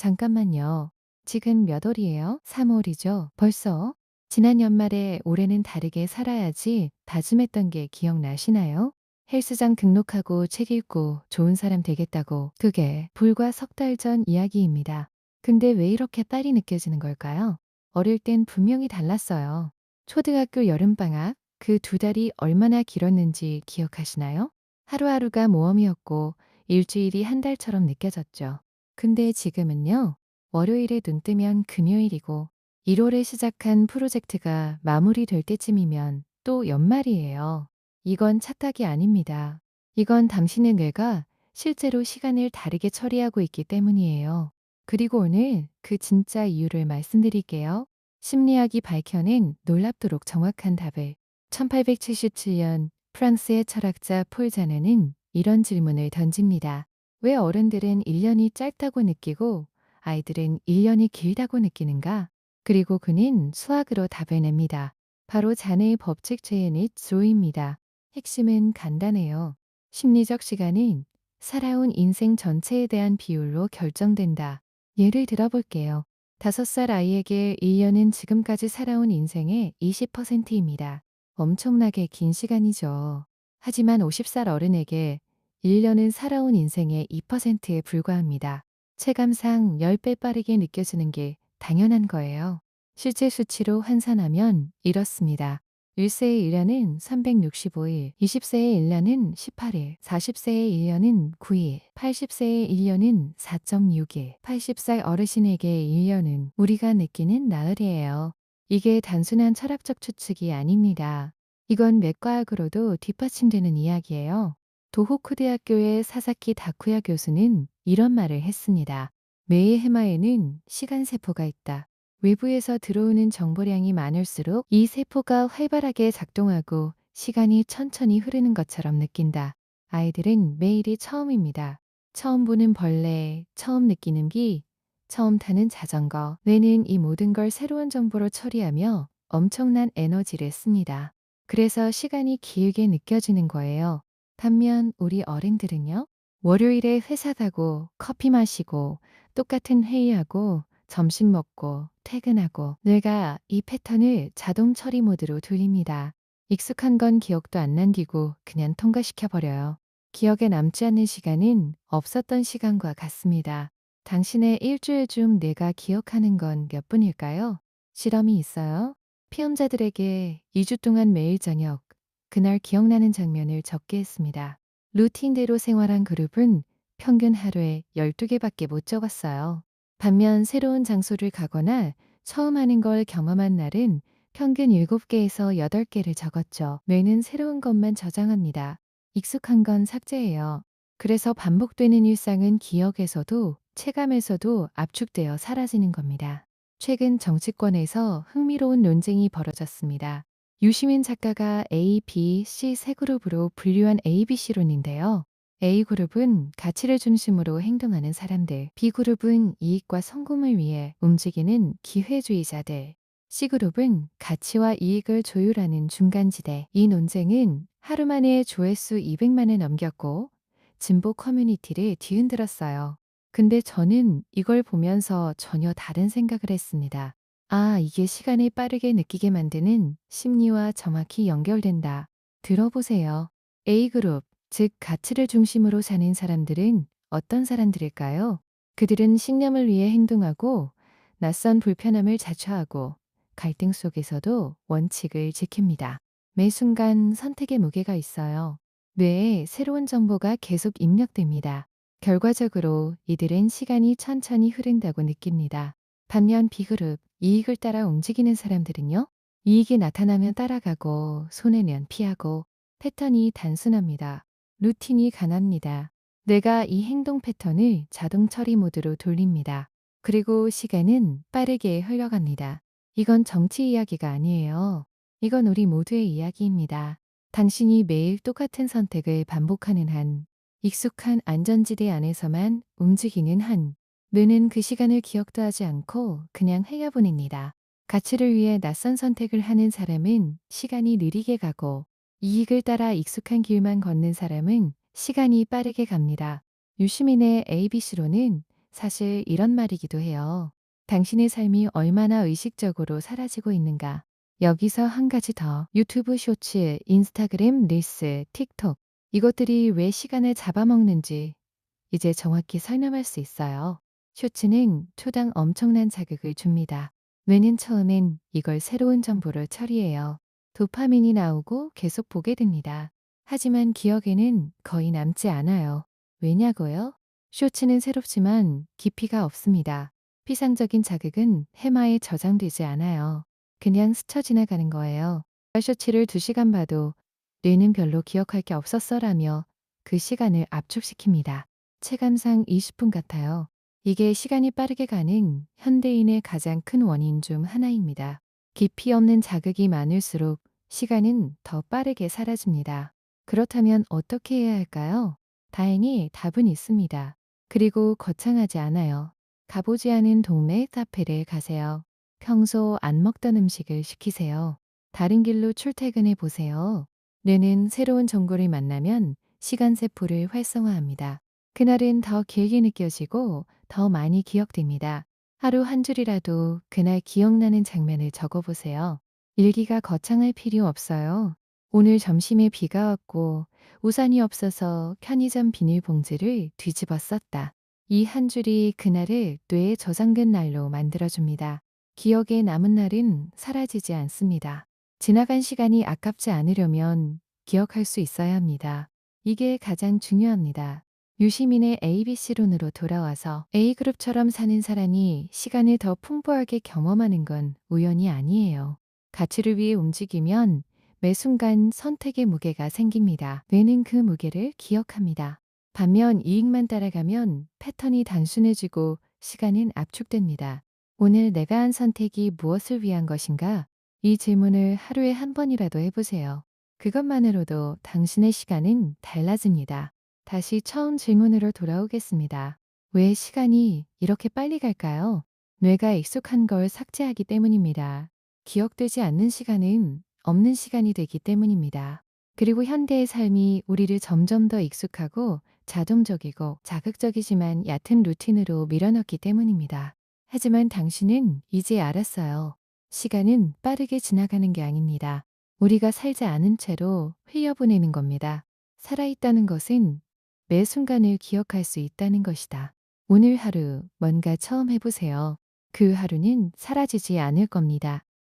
잠깐만요. 지금 몇 월이에요? 3월이죠. 벌써? 지난 연말에 올해는 다르게 살아야지 다짐했던 게 기억나시나요? 헬스장 등록하고 책 읽고 좋은 사람 되겠다고. 그게 불과 석 달 전 이야기입니다. 근데 왜 이렇게 빨리 느껴지는 걸까요? 어릴 땐 분명히 달랐어요. 초등학교 여름방학, 그 두 달이 얼마나 길었는지 기억하시나요? 하루하루가 모험이었고 일주일이 한 달처럼 느껴졌죠. 근데 지금은요, 월요일에 눈 뜨면 금요일이고 1월에 시작한 프로젝트가 마무리될 때쯤이면 또 연말이에요. 이건 착각이 아닙니다. 이건 당신의 뇌가 실제로 시간을 다르게 처리하고 있기 때문이에요. 그리고 오늘 그 진짜 이유를 말씀드릴게요. 심리학이 밝혀낸 놀랍도록 정확한 답을. 1877년 프랑스의 철학자 폴 자네는 이런 질문을 던집니다. 왜 어른들은 1년이 짧다고 느끼고 아이들은 1년이 길다고 느끼는가? 그리고 그는 수학으로 답을 냅니다. 바로 자네의 법칙 체인이 조입니다. 핵심은 간단해요. 심리적 시간은 살아온 인생 전체에 대한 비율로 결정된다. 예를 들어볼게요. 5살 아이에게 1년은 지금까지 살아온 인생의 20%입니다. 엄청나게 긴 시간이죠. 하지만 50살 어른에게 1년은 살아온 인생의 2%에 불과합니다. 체감상 10배 빠르게 느껴지는 게 당연한 거예요. 실제 수치로 환산하면 이렇습니다. 1세의 1년은 365일, 20세의 1년은 18일, 40세의 1년은 9일, 80세의 1년은 4.6일, 80살 어르신에게 1년은 우리가 느끼는 나흘이에요. 이게 단순한 철학적 추측이 아닙니다. 이건 맥과학으로도 뒷받침되는 이야기예요. 도호쿠 대학교의 사사키 다쿠야 교수는 이런 말을 했습니다. 매의 해마에는 시간 세포가 있다. 외부에서 들어오는 정보량이 많을수록 이 세포가 활발하게 작동하고 시간이 천천히 흐르는 것처럼 느낀다. 아이들은 매일이 처음입니다. 처음 보는 벌레, 처음 느끼는 비, 처음 타는 자전거. 뇌는 이 모든 걸 새로운 정보로 처리하며 엄청난 에너지를 씁니다. 그래서 시간이 길게 느껴지는 거예요. 반면 우리 어른들은요? 월요일에 회사 가고 커피 마시고 똑같은 회의하고 점심 먹고 퇴근하고 뇌가 이 패턴을 자동 처리 모드로 돌립니다. 익숙한 건 기억도 안 남기고 그냥 통과시켜버려요. 기억에 남지 않는 시간은 없었던 시간과 같습니다. 당신의 일주일 중 내가 기억하는 건 몇 분일까요? 실험이 있어요. 피험자들에게 2주 동안 매일 저녁, 그날 기억나는 장면을 적게 했습니다. 루틴대로 생활한 그룹은 평균 하루에 12개밖에 못 적었어요. 반면 새로운 장소를 가거나 처음 하는 걸 경험한 날은 평균 7개에서 8개를 적었죠. 뇌는 새로운 것만 저장합니다. 익숙한 건 삭제해요. 그래서 반복되는 일상은 기억에서도 체감에서도 압축되어 사라지는 겁니다. 최근 정치권에서 흥미로운 논쟁이 벌어졌습니다. 유시민 작가가 A, B, C 세 그룹으로 분류한 ABC론인데요. A그룹은 가치를 중심으로 행동하는 사람들, B그룹은 이익과 성공을 위해 움직이는 기회주의자들, C그룹은 가치와 이익을 조율하는 중간지대. 이 논쟁은 하루 만에 조회수 200만을 넘겼고 진보 커뮤니티를 뒤흔들었어요. 근데 저는 이걸 보면서 전혀 다른 생각을 했습니다. 아, 이게 시간을 빠르게 느끼게 만드는 심리와 정확히 연결된다. 들어보세요. A그룹, 즉 가치를 중심으로 사는 사람들은 어떤 사람들일까요? 그들은 신념을 위해 행동하고 낯선 불편함을 자처하고 갈등 속에서도 원칙을 지킵니다. 매 순간 선택의 무게가 있어요. 뇌에 새로운 정보가 계속 입력됩니다. 결과적으로 이들은 시간이 천천히 흐른다고 느낍니다. 반면 B그룹, 이익을 따라 움직이는 사람들은요? 이익이 나타나면 따라가고 손해면 피하고 패턴이 단순합니다. 루틴이 강합니다. 뇌가 이 행동 패턴을 자동 처리 모드로 돌립니다. 그리고 시간은 빠르게 흘러갑니다. 이건 정치 이야기가 아니에요. 이건 우리 모두의 이야기입니다. 당신이 매일 똑같은 선택을 반복하는 한, 익숙한 안전지대 안에서만 움직이는 한, 뇌는 그 시간을 기억도 하지 않고 그냥 흘려보냅니다. 가치를 위해 낯선 선택을 하는 사람은 시간이 느리게 가고 이익을 따라 익숙한 길만 걷는 사람은 시간이 빠르게 갑니다. 유시민의 ABC로는 사실 이런 말이기도 해요. 당신의 삶이 얼마나 의식적으로 사라지고 있는가. 여기서 한 가지 더. 유튜브 쇼츠, 인스타그램 릴스, 틱톡. 이것들이 왜 시간을 잡아먹는지 이제 정확히 설명할 수 있어요. 쇼츠는 초당 엄청난 자극을 줍니다. 뇌는 처음엔 이걸 새로운 정보로 처리해요. 도파민이 나오고 계속 보게 됩니다. 하지만 기억에는 거의 남지 않아요. 왜냐고요? 쇼츠는 새롭지만 깊이가 없습니다. 피상적인 자극은 해마에 저장되지 않아요. 그냥 스쳐 지나가는 거예요. 쇼츠를 2시간 봐도 뇌는 별로 기억할 게 없었어라며 그 시간을 압축시킵니다. 체감상 20분 같아요. 이게 시간이 빠르게 가는 현대인의 가장 큰 원인 중 하나입니다. 깊이 없는 자극이 많을수록 시간은 더 빠르게 사라집니다. 그렇다면 어떻게 해야 할까요? 다행히 답은 있습니다. 그리고 거창하지 않아요. 가보지 않은 동네 카페를 가세요. 평소 안 먹던 음식을 시키세요. 다른 길로 출퇴근해 보세요. 뇌는 새로운 정보를 만나면 시간 세포를 활성화합니다. 그날은 더 길게 느껴지고 더 많이 기억됩니다. 하루 한 줄이라도 그날 기억나는 장면을 적어보세요. 일기가 거창할 필요 없어요. 오늘 점심에 비가 왔고 우산이 없어서 편의점 비닐봉지를 뒤집어 썼다. 이 한 줄이 그날을 뇌에 저장된 날로 만들어줍니다. 기억에 남은 날은 사라지지 않습니다. 지나간 시간이 아깝지 않으려면 기억할 수 있어야 합니다. 이게 가장 중요합니다. 유시민의 ABC론으로 돌아와서 A그룹처럼 사는 사람이 시간을 더 풍부하게 경험하는 건 우연이 아니에요. 가치를 위해 움직이면 매 순간 선택의 무게가 생깁니다. 뇌는 그 무게를 기억합니다. 반면 이익만 따라가면 패턴이 단순해지고 시간은 압축됩니다. 오늘 내가 한 선택이 무엇을 위한 것인가? 이 질문을 하루에 한 번이라도 해보세요. 그것만으로도 당신의 시간은 달라집니다. 다시 처음 질문으로 돌아오겠습니다. 왜 시간이 이렇게 빨리 갈까요? 뇌가 익숙한 걸 삭제하기 때문입니다. 기억되지 않는 시간은 없는 시간이 되기 때문입니다. 그리고 현대의 삶이 우리를 점점 더 익숙하고 자동적이고 자극적이지만 얕은 루틴으로 밀어넣기 때문입니다. 하지만 당신은 이제 알았어요. 시간은 빠르게 지나가는 게 아닙니다. 우리가 살지 않은 채로 흘려보내는 겁니다. 살아있다는 것은 매 순간을 기억할 수 있다는 것이다. 오늘 하루 뭔가 처음 해보세요. 그 하루는 사라지지 않을 겁니다.